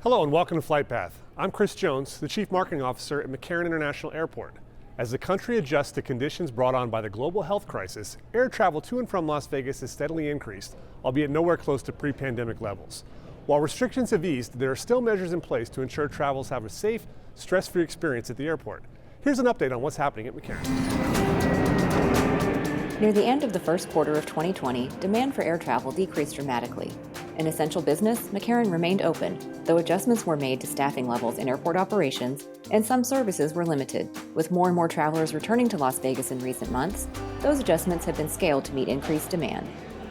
Hello and welcome to Flight Path. I'm Chris Jones, the Chief Marketing Officer at McCarran International Airport. As the country adjusts to conditions brought on by the global health crisis, air travel to and from Las Vegas has steadily increased, albeit nowhere close to pre-pandemic levels. While restrictions have eased, there are still measures in place to ensure travelers have a safe, stress-free experience at the airport. Here's an update on what's happening at McCarran. Near the end of the first quarter of 2020, demand for air travel decreased dramatically. In essential business, McCarran remained open, though adjustments were made to staffing levels in airport operations, and some services were limited. With more and more travelers returning to Las Vegas in recent months, those adjustments have been scaled to meet increased demand.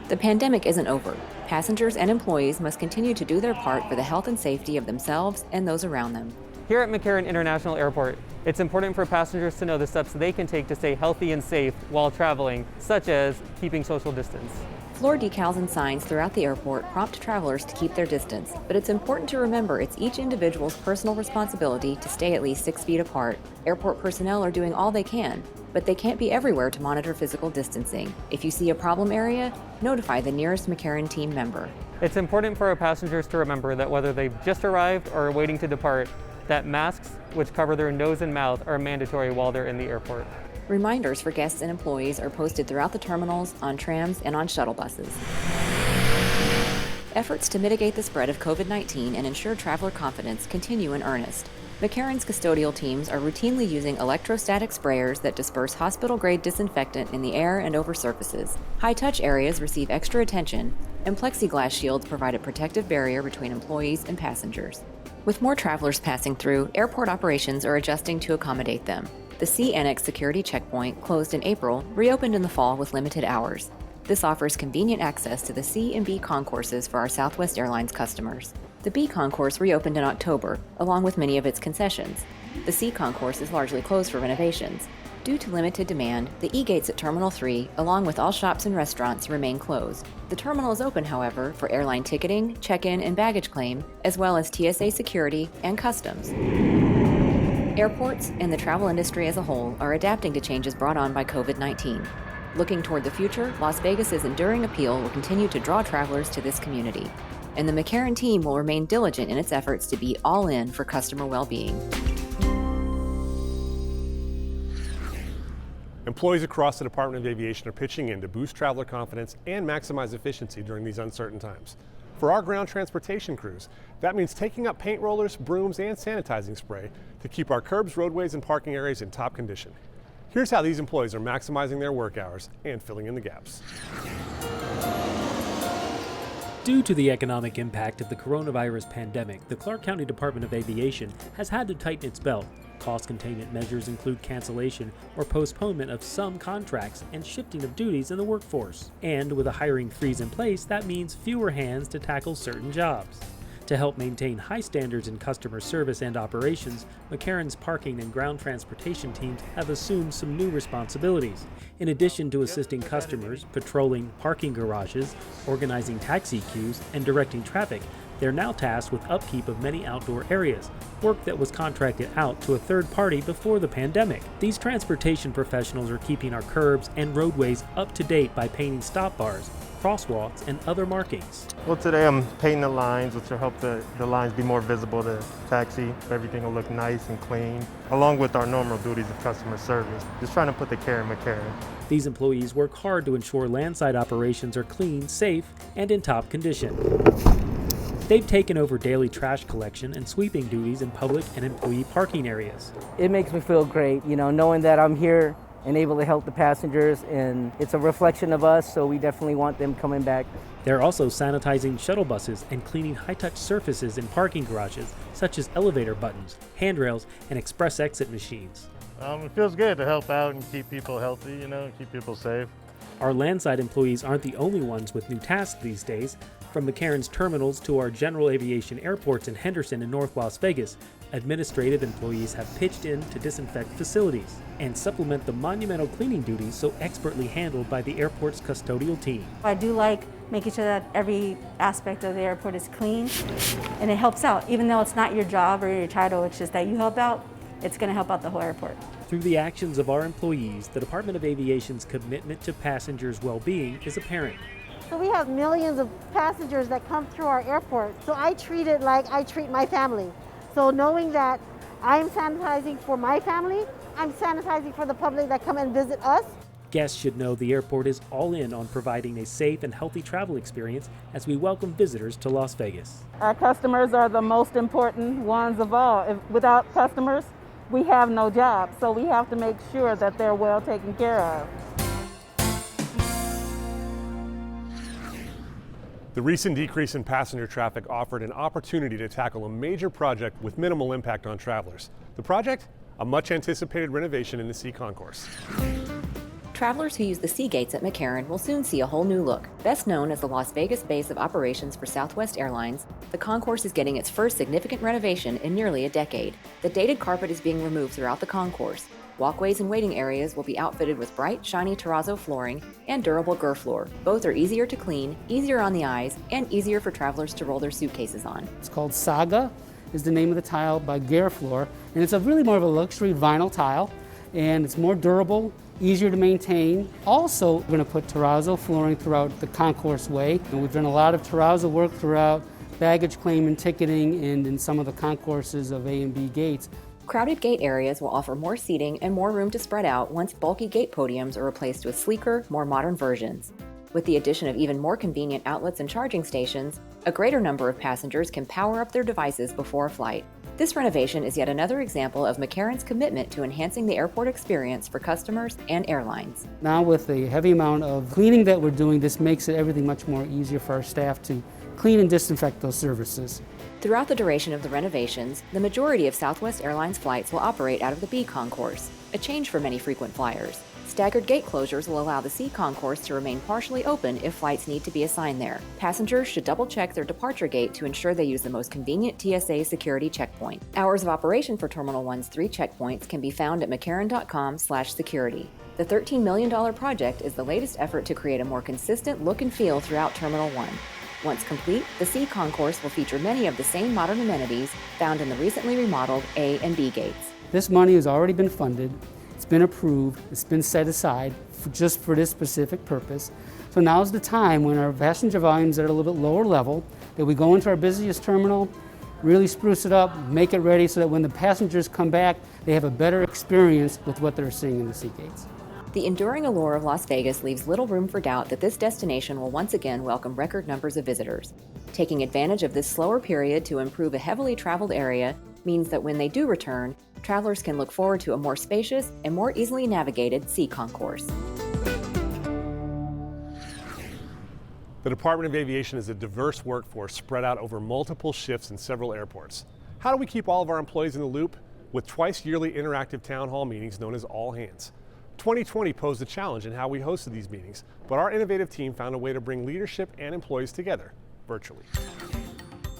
The pandemic isn't over. Passengers and employees must continue to do their part for the health and safety of themselves and those around them. Here at McCarran International Airport, it's important for passengers to know the steps they can take to stay healthy and safe while traveling, such as keeping social distance. Floor decals and signs throughout the airport prompt travelers to keep their distance, but it's important to remember it's each individual's personal responsibility to stay at least 6 feet apart. Airport personnel are doing all they can, but they can't be everywhere to monitor physical distancing. If you see a problem area, notify the nearest McCarran team member. It's important for our passengers to remember that whether they've just arrived or are waiting to depart, that masks, which cover their nose and mouth, are mandatory while they're in the airport. Reminders for guests and employees are posted throughout the terminals, on trams, and on shuttle buses. Efforts to mitigate the spread of COVID-19 and ensure traveler confidence continue in earnest. McCarran's custodial teams are routinely using electrostatic sprayers that disperse hospital-grade disinfectant in the air and over surfaces. High-touch areas receive extra attention, and plexiglass shields provide a protective barrier between employees and passengers. With more travelers passing through, airport operations are adjusting to accommodate them. The C Annex security checkpoint, closed in April, reopened in the fall with limited hours. This offers convenient access to the C and B concourses for our Southwest Airlines customers. The B concourse reopened in October, along with many of its concessions. The C concourse is largely closed for renovations. Due to limited demand, the E-gates at Terminal 3, along with all shops and restaurants, remain closed. The terminal is open, however, for airline ticketing, check-in, and baggage claim, as well as TSA security and customs. Airports and the travel industry as a whole are adapting to changes brought on by COVID-19. Looking toward the future, Las Vegas's enduring appeal will continue to draw travelers to this community, and the McCarran team will remain diligent in its efforts to be all in for customer well-being. Employees across the Department of Aviation are pitching in to boost traveler confidence and maximize efficiency during these uncertain times. For our ground transportation crews, that means taking up paint rollers, brooms, and sanitizing spray to keep our curbs, roadways, and parking areas in top condition. Here's how these employees are maximizing their work hours and filling in the gaps. Due to the economic impact of the coronavirus pandemic, the Clark County Department of Aviation has had to tighten its belt. Cost containment measures include cancellation or postponement of some contracts and shifting of duties in the workforce. And with a hiring freeze in place, that means fewer hands to tackle certain jobs. To help maintain high standards in customer service and operations, McCarran's parking and ground transportation teams have assumed some new responsibilities. In addition to assisting customers, patrolling parking garages, organizing taxi queues, and directing traffic, they're now tasked with upkeep of many outdoor areas, work that was contracted out to a third party before the pandemic. These transportation professionals are keeping our curbs and roadways up to date by painting stop bars, crosswalks, and other markings. Well, today I'm painting the lines, which will help the lines be more visible to taxi. Everything will look nice and clean, along with our normal duties of customer service. Just trying to put the care in McCarran. These employees work hard to ensure landside operations are clean, safe, and in top condition. They've taken over daily trash collection and sweeping duties in public and employee parking areas. It makes me feel great, knowing that I'm here and able to help the passengers, and it's a reflection of us, so we definitely want them coming back. They're also sanitizing shuttle buses and cleaning high-touch surfaces in parking garages, such as elevator buttons, handrails, and express exit machines. It feels good to help out and keep people healthy, keep people safe. Our landside employees aren't the only ones with new tasks these days. From McCarran's terminals to our general aviation airports in Henderson and North Las Vegas, administrative employees have pitched in to disinfect facilities and supplement the monumental cleaning duties so expertly handled by the airport's custodial team. I do like making sure that every aspect of the airport is clean, and it helps out. Even though it's not your job or your title, it's just that you help out, it's going to help out the whole airport. Through the actions of our employees, the Department of Aviation's commitment to passengers' well-being is apparent. So we have millions of passengers that come through our airport. So I treat it like I treat my family. So knowing that I'm sanitizing for my family, I'm sanitizing for the public that come and visit us. Guests should know the airport is all in on providing a safe and healthy travel experience as we welcome visitors to Las Vegas. Our customers are the most important ones of all. Without customers, we have no job, so we have to make sure that they're well taken care of. The recent decrease in passenger traffic offered an opportunity to tackle a major project with minimal impact on travelers. The project? A much anticipated renovation in the C Concourse. Travelers who use the C gates at McCarran will soon see a whole new look. Best known as the Las Vegas base of operations for Southwest Airlines, the concourse is getting its first significant renovation in nearly a decade. The dated carpet is being removed throughout the concourse. Walkways and waiting areas will be outfitted with bright, shiny terrazzo flooring and durable Gerfloor. Both are easier to clean, easier on the eyes, and easier for travelers to roll their suitcases on. It's called Saga, is the name of the tile by Gerfloor, and it's really more of a luxury vinyl tile, and it's more durable, easier to maintain. Also, we're going to put terrazzo flooring throughout the concourse way, and we've done a lot of terrazzo work throughout baggage claim and ticketing and in some of the concourses of A and B gates. Crowded gate areas will offer more seating and more room to spread out once bulky gate podiums are replaced with sleeker, more modern versions. With the addition of even more convenient outlets and charging stations, a greater number of passengers can power up their devices before a flight. This renovation is yet another example of McCarran's commitment to enhancing the airport experience for customers and airlines. Now with the heavy amount of cleaning that we're doing, this makes everything much more easier for our staff to clean and disinfect those surfaces. Throughout the duration of the renovations, the majority of Southwest Airlines flights will operate out of the B Concourse, a change for many frequent flyers. Staggered gate closures will allow the C Concourse to remain partially open if flights need to be assigned there. Passengers should double-check their departure gate to ensure they use the most convenient TSA security checkpoint. Hours of operation for Terminal 1's 3 checkpoints can be found at mccarran.com/security. The $13 million project is the latest effort to create a more consistent look and feel throughout Terminal 1. Once complete, the C Concourse will feature many of the same modern amenities found in the recently remodeled A and B gates. This money has already been funded. It's been approved, it's been set aside just for this specific purpose. So now's the time when our passenger volumes are at a little bit lower level, that we go into our busiest terminal, really spruce it up, make it ready so that when the passengers come back, they have a better experience with what they're seeing in the sea gates. The enduring allure of Las Vegas leaves little room for doubt that this destination will once again welcome record numbers of visitors. Taking advantage of this slower period to improve a heavily traveled area means that when they do return, travelers can look forward to a more spacious and more easily navigated C Concourse. The Department of Aviation is a diverse workforce spread out over multiple shifts in several airports. How do we keep all of our employees in the loop? With twice yearly interactive town hall meetings known as All Hands. 2020 posed a challenge in how we hosted these meetings, but our innovative team found a way to bring leadership and employees together virtually.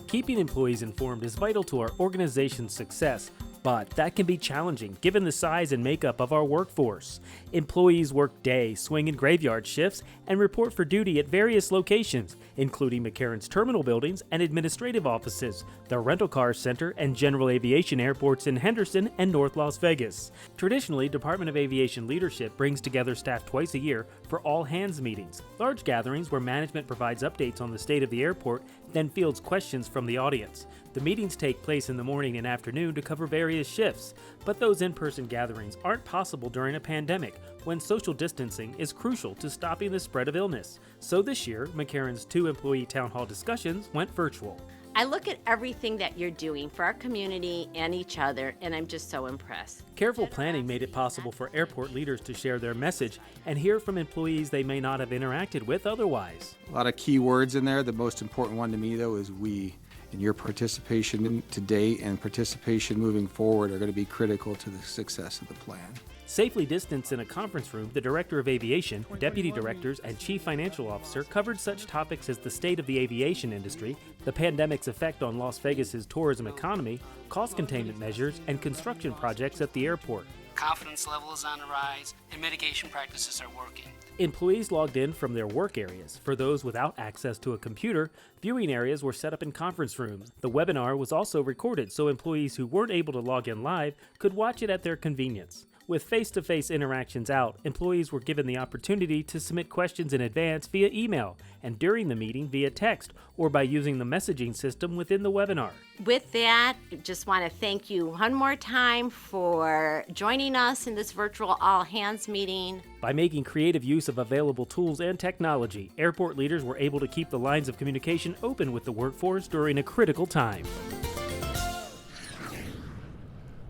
Keeping employees informed is vital to our organization's success, but that can be challenging given the size and makeup of our workforce. Employees work day, swing, and graveyard shifts and report for duty at various locations, including McCarran's terminal buildings and administrative offices, the rental car center, and general aviation airports in Henderson and North Las Vegas. Traditionally, Department of Aviation leadership brings together staff twice a year for all-hands meetings, large gatherings where management provides updates on the state of the airport, then fields questions from the audience. The meetings take place in the morning and afternoon to cover various shifts, but those in-person gatherings aren't possible during a pandemic when social distancing is crucial to stopping the spread of illness. So this year, McCarran's 2 employee town hall discussions went virtual. I look at everything that you're doing for our community and each other, and I'm just so impressed. Careful planning made it possible for airport leaders to share their message and hear from employees they may not have interacted with otherwise. A lot of key words in there. The most important one to me, though, is we. And your participation today and participation moving forward are going to be critical to the success of the plan. Safely distanced in a conference room, the Director of Aviation, Deputy Directors, and Chief Financial Officer covered such topics as the state of the aviation industry, the pandemic's effect on Las Vegas's tourism economy, cost containment measures, and construction projects at the airport. Confidence level is on the rise, and mitigation practices are working. Employees logged in from their work areas. For those without access to a computer, viewing areas were set up in conference rooms. The webinar was also recorded so employees who weren't able to log in live could watch it at their convenience. With face-to-face interactions out, employees were given the opportunity to submit questions in advance via email and during the meeting via text or by using the messaging system within the webinar. With that, just want to thank you one more time for joining us in this virtual all-hands meeting. By making creative use of available tools and technology, airport leaders were able to keep the lines of communication open with the workforce during a critical time.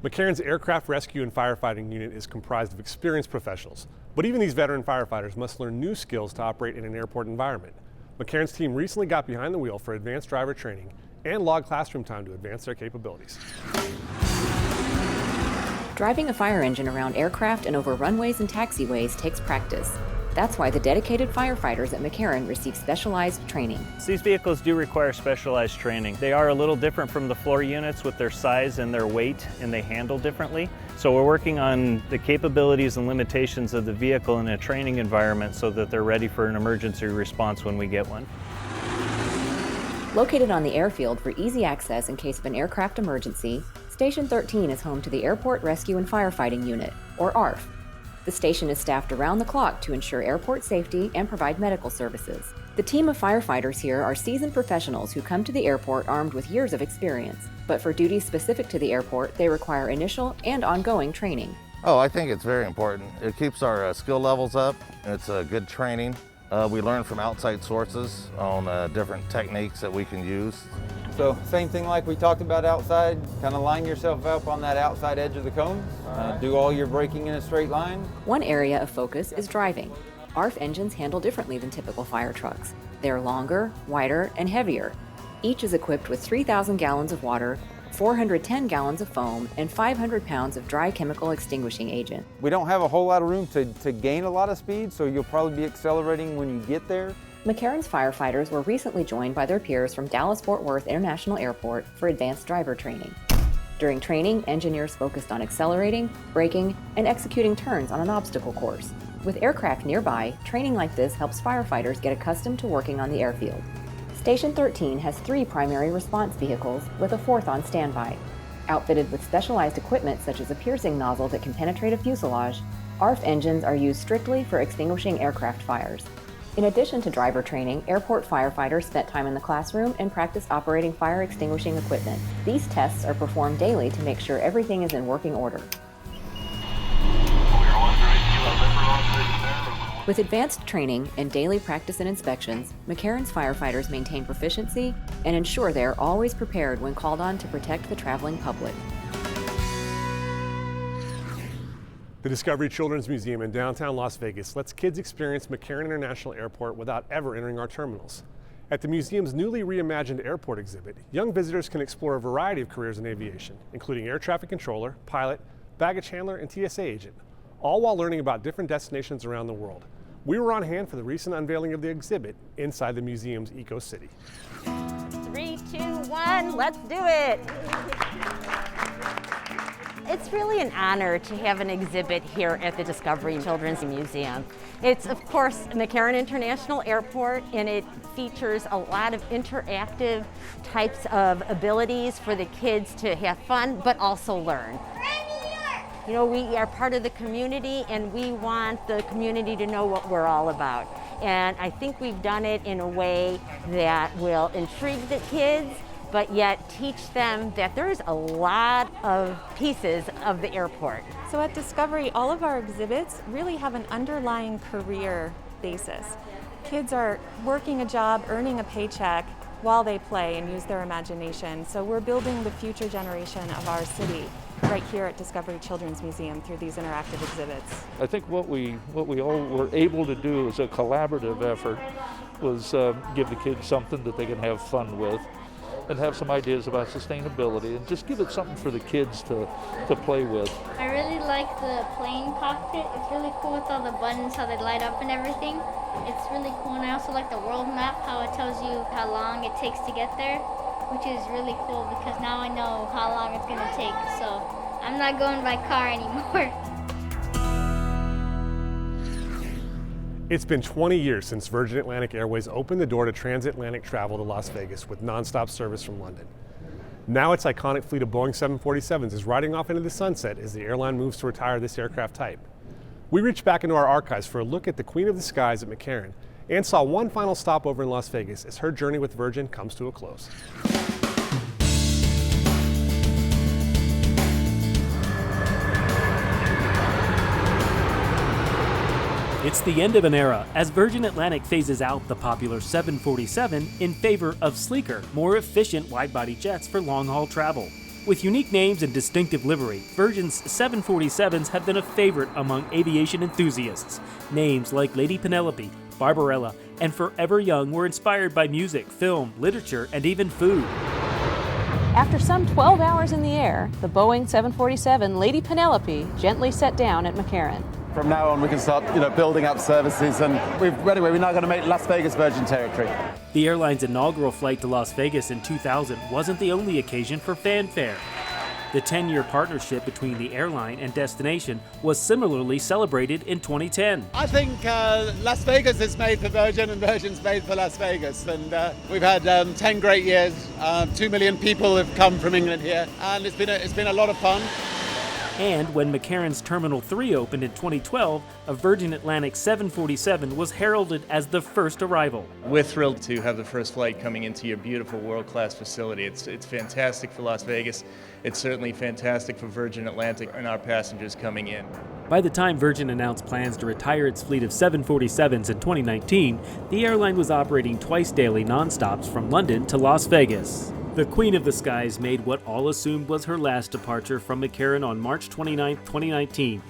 McCarran's Aircraft Rescue and Firefighting Unit is comprised of experienced professionals, but even these veteran firefighters must learn new skills to operate in an airport environment. McCarran's team recently got behind the wheel for advanced driver training and logged classroom time to advance their capabilities. Driving a fire engine around aircraft and over runways and taxiways takes practice. That's why the dedicated firefighters at McCarran receive specialized training. These vehicles do require specialized training. They are a little different from the floor units with their size and their weight, and they handle differently. So we're working on the capabilities and limitations of the vehicle in a training environment so that they're ready for an emergency response when we get one. Located on the airfield for easy access in case of an aircraft emergency, Station 13 is home to the Airport Rescue and Firefighting Unit, or ARF. The station is staffed around the clock to ensure airport safety and provide medical services. The team of firefighters here are seasoned professionals who come to the airport armed with years of experience. But for duties specific to the airport, they require initial and ongoing training. Oh, I think it's very important. It keeps our skill levels up, and it's a good training. We learn from outside sources on different techniques that we can use. So same thing like we talked about outside, kind of line yourself up on that outside edge of the cone, do all your braking in a straight line. One area of focus is driving. ARF engines handle differently than typical fire trucks. They are longer, wider, and heavier. Each is equipped with 3,000 gallons of water, 410 gallons of foam, and 500 pounds of dry chemical extinguishing agent. We don't have a whole lot of room to gain a lot of speed, so you'll probably be accelerating when you get there. McCarran's firefighters were recently joined by their peers from Dallas-Fort Worth International Airport for advanced driver training. During training, engineers focused on accelerating, braking, and executing turns on an obstacle course. With aircraft nearby, training like this helps firefighters get accustomed to working on the airfield. Station 13 has 3 primary response vehicles with a 4th on standby. Outfitted with specialized equipment such as a piercing nozzle that can penetrate a fuselage, ARF engines are used strictly for extinguishing aircraft fires. In addition to driver training, airport firefighters spent time in the classroom and practiced operating fire extinguishing equipment. These tests are performed daily to make sure everything is in working order. With advanced training and daily practice and inspections, McCarran's firefighters maintain proficiency and ensure they are always prepared when called on to protect the traveling public. The Discovery Children's Museum in downtown Las Vegas lets kids experience McCarran International Airport without ever entering our terminals. At the museum's newly reimagined airport exhibit, young visitors can explore a variety of careers in aviation, including air traffic controller, pilot, baggage handler, and TSA agent, all while learning about different destinations around the world. We were on hand for the recent unveiling of the exhibit inside the museum's Eco City. 3, 2, 1, let's do it! It's really an honor to have an exhibit here at the Discovery Children's Museum. It's, of course, McCarran International Airport, and it features a lot of interactive types of abilities for the kids to have fun, but also learn. You know, we are part of the community, and we want the community to know what we're all about. And I think we've done it in a way that will intrigue the kids, but yet teach them that there's a lot of pieces of the airport. So at Discovery, all of our exhibits really have an underlying career basis. Kids are working a job, earning a paycheck while they play and use their imagination. So we're building the future generation of our city right here at Discovery Children's Museum through these interactive exhibits. I think what we all were able to do as a collaborative effort was give the kids something that they can have fun with and have some ideas about sustainability and just give it something for the kids to play with. I really like the plane cockpit. It's really cool with all the buttons, how they light up and everything. It's really cool, and I also like the world map, how it tells you how long it takes to get there, which is really cool because now I know how long it's going to take, so I'm not going by car anymore. It's been 20 years since Virgin Atlantic Airways opened the door to transatlantic travel to Las Vegas with nonstop service from London. Now its iconic fleet of Boeing 747s is riding off into the sunset as the airline moves to retire this aircraft type. We reached back into our archives for a look at the Queen of the Skies at McCarran and saw one final stopover in Las Vegas as her journey with Virgin comes to a close. It's the end of an era as Virgin Atlantic phases out the popular 747 in favor of sleeker, more efficient wide-body jets for long-haul travel. With unique names and distinctive livery, Virgin's 747s have been a favorite among aviation enthusiasts. Names like Lady Penelope, Barbarella, and Forever Young were inspired by music, film, literature, and even food. After some 12 hours in the air, the Boeing 747 Lady Penelope gently set down at McCarran. From now on, we can start, building up services, and we're now going to make Las Vegas Virgin territory. The airline's inaugural flight to Las Vegas in 2000 wasn't the only occasion for fanfare. The 10-year partnership between the airline and destination was similarly celebrated in 2010. I think Las Vegas is made for Virgin and Virgin's made for Las Vegas. And we've had 10 great years. 2 million people have come from England here, and it's been a lot of fun. And when McCarran's Terminal 3 opened in 2012, a Virgin Atlantic 747 was heralded as the first arrival. We're thrilled to have the first flight coming into your beautiful world-class facility. It's fantastic for Las Vegas. It's certainly fantastic for Virgin Atlantic and our passengers coming in. By the time Virgin announced plans to retire its fleet of 747s in 2019, the airline was operating twice daily nonstops from London to Las Vegas. The Queen of the Skies made what all assumed was her last departure from McCarran on March 29, 2019.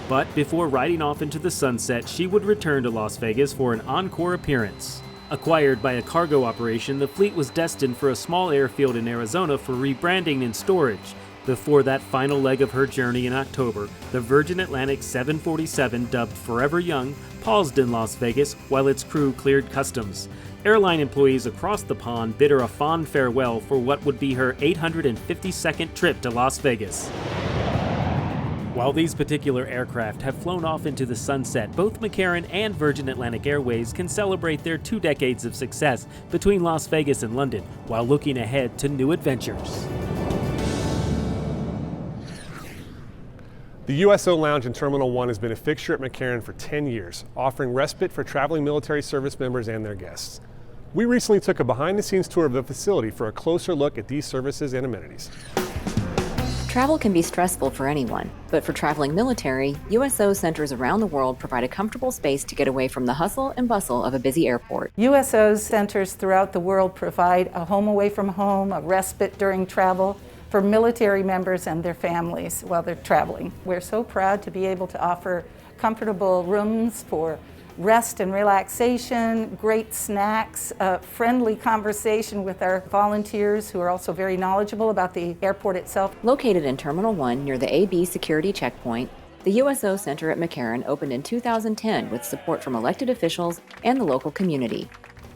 But before riding off into the sunset, she would return to Las Vegas for an encore appearance. Acquired by a cargo operation, the fleet was destined for a small airfield in Arizona for rebranding and storage. Before that final leg of her journey in October, the Virgin Atlantic 747, dubbed Forever Young, paused in Las Vegas while its crew cleared customs. Airline employees across the pond bid her a fond farewell for what would be her 852nd trip to Las Vegas. While these particular aircraft have flown off into the sunset, both McCarran and Virgin Atlantic Airways can celebrate their 2 decades of success between Las Vegas and London while looking ahead to new adventures. The USO Lounge in Terminal 1 has been a fixture at McCarran for 10 years, offering respite for traveling military service members and their guests. We recently took a behind-the-scenes tour of the facility for a closer look at these services and amenities. Travel can be stressful for anyone, but for traveling military, USO centers around the world provide a comfortable space to get away from the hustle and bustle of a busy airport. USO centers throughout the world provide a home away from home, a respite during travel for military members and their families while they're traveling. We're so proud to be able to offer comfortable rooms for rest and relaxation, great snacks, friendly conversation with our volunteers who are also very knowledgeable about the airport itself. Located in Terminal 1 near the AB security checkpoint, the USO Center at McCarran opened in 2010 with support from elected officials and the local community.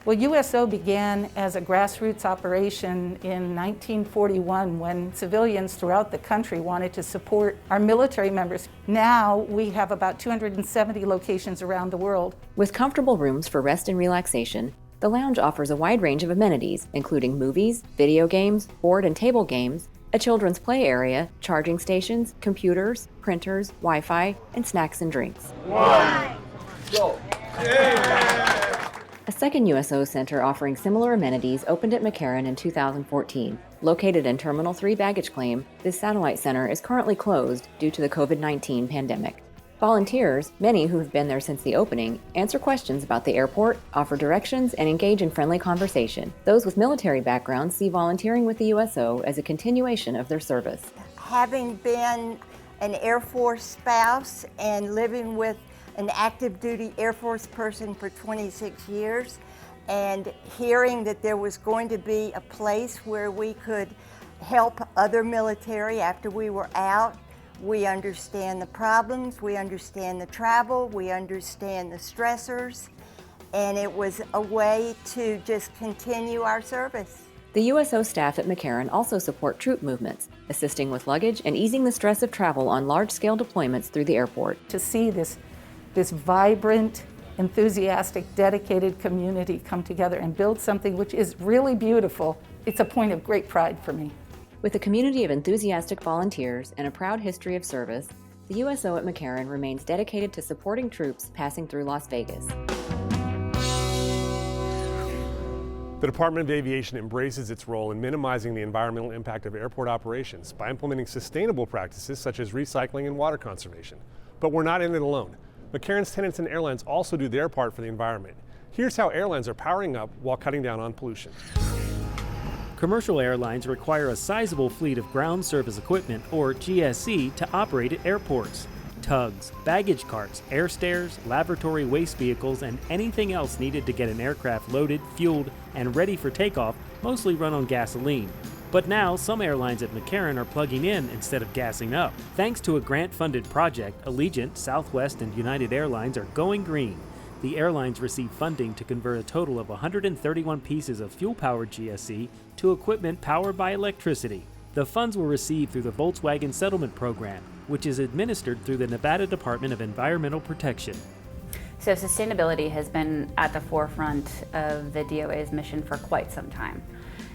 Well, USO began as a grassroots operation in 1941 when civilians throughout the country wanted to support our military members. Now we have about 270 locations around the world. With comfortable rooms for rest and relaxation, the lounge offers a wide range of amenities, including movies, video games, board and table games, a children's play area, charging stations, computers, printers, Wi-Fi, and snacks and drinks. One, go. A second USO center offering similar amenities opened at McCarran in 2014. Located in Terminal 3 baggage claim, this satellite center is currently closed due to the COVID-19 pandemic. Volunteers, many who have been there since the opening, answer questions about the airport, offer directions, and engage in friendly conversation. Those with military backgrounds see volunteering with the USO as a continuation of their service. Having been an Air Force spouse and living with an active duty Air Force person for 26 years, and hearing that there was going to be a place where we could help other military after we were out. We understand the problems, we understand the travel, we understand the stressors, and it was a way to just continue our service. The USO staff at McCarran also support troop movements, assisting with luggage and easing the stress of travel on large-scale deployments through the airport. To see this vibrant enthusiastic, dedicated community come together and build something which is really beautiful. It's a point of great pride for me. With a community of enthusiastic volunteers and a proud history of service, the USO at McCarran remains dedicated to supporting troops passing through Las Vegas. The Department of Aviation embraces its role in minimizing the environmental impact of airport operations by implementing sustainable practices such as recycling and water conservation. But we're not in it alone. McCarran's tenants and airlines also do their part for the environment. Here's how airlines are powering up while cutting down on pollution. Commercial airlines require a sizable fleet of ground service equipment, or GSE, to operate at airports. Tugs, baggage carts, air stairs, laboratory waste vehicles, and anything else needed to get an aircraft loaded, fueled, and ready for takeoff mostly run on gasoline. But now, some airlines at McCarran are plugging in instead of gassing up. Thanks to a grant-funded project, Allegiant, Southwest, and United Airlines are going green. The airlines receive funding to convert a total of 131 pieces of fuel-powered GSE to equipment powered by electricity. The funds were received through the Volkswagen Settlement Program, which is administered through the Nevada Department of Environmental Protection. So sustainability has been at the forefront of the DOA's mission for quite some time.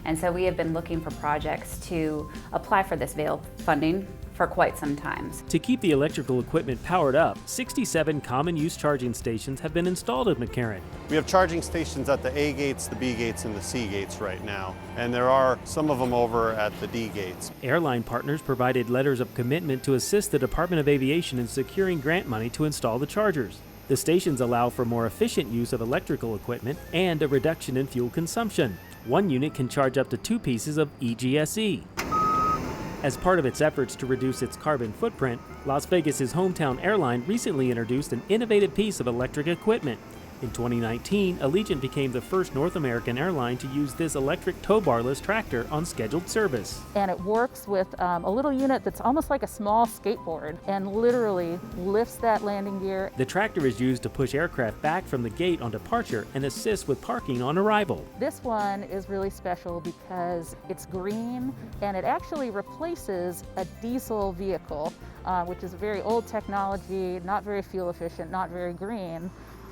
And so we have been looking for projects to apply for this VAIL funding for quite some time. To keep the electrical equipment powered up, 67 common use charging stations have been installed at McCarran. We have charging stations at the A gates, the B gates, and the C gates right now, and there are some of them over at the D gates. Airline partners provided letters of commitment to assist the Department of Aviation in securing grant money to install the chargers. The stations allow for more efficient use of electrical equipment and a reduction in fuel consumption. One unit can charge up to 2 pieces of eGSE. As part of its efforts to reduce its carbon footprint, Las Vegas's hometown airline recently introduced an innovative piece of electric equipment. In 2019, Allegiant became the first North American airline to use this electric tow-barless tractor on scheduled service. And it works with a little unit that's almost like a small skateboard and literally lifts that landing gear. The tractor is used to push aircraft back from the gate on departure and assist with parking on arrival. This one is really special because it's green and it actually replaces a diesel vehicle, which is a very old technology, not very fuel efficient, not very green.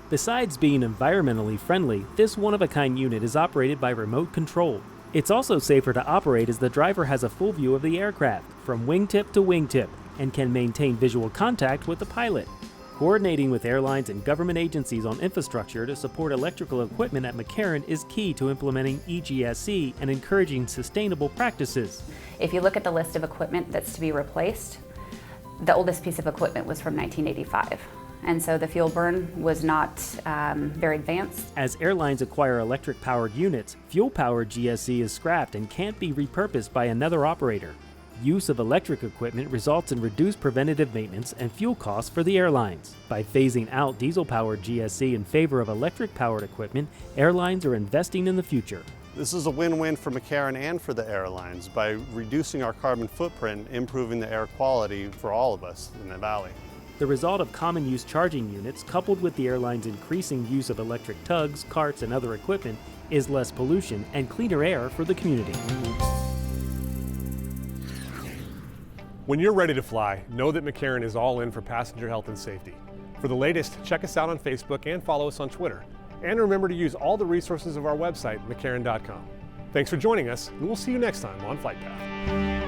Besides being environmentally friendly, this one-of-a-kind unit is operated by remote control. It's also safer to operate as the driver has a full view of the aircraft, from wingtip to wingtip, and can maintain visual contact with the pilot. Coordinating with airlines and government agencies on infrastructure to support electrical equipment at McCarran is key to implementing eGSE and encouraging sustainable practices. If you look at the list of equipment that's to be replaced, the oldest piece of equipment was from 1985. And so the fuel burn was not very advanced. As airlines acquire electric-powered units, fuel-powered GSE is scrapped and can't be repurposed by another operator. Use of electric equipment results in reduced preventative maintenance and fuel costs for the airlines. By phasing out diesel-powered GSE in favor of electric-powered equipment, airlines are investing in the future. This is a win-win for McCarran and for the airlines by reducing our carbon footprint, improving the air quality for all of us in the valley. The result of common use charging units, coupled with the airline's increasing use of electric tugs, carts, and other equipment, is less pollution and cleaner air for the community. When you're ready to fly, know that McCarran is all in for passenger health and safety. For the latest, check us out on Facebook and follow us on Twitter. And remember to use all the resources of our website, McCarran.com. Thanks for joining us, and we'll see you next time on Flight Path.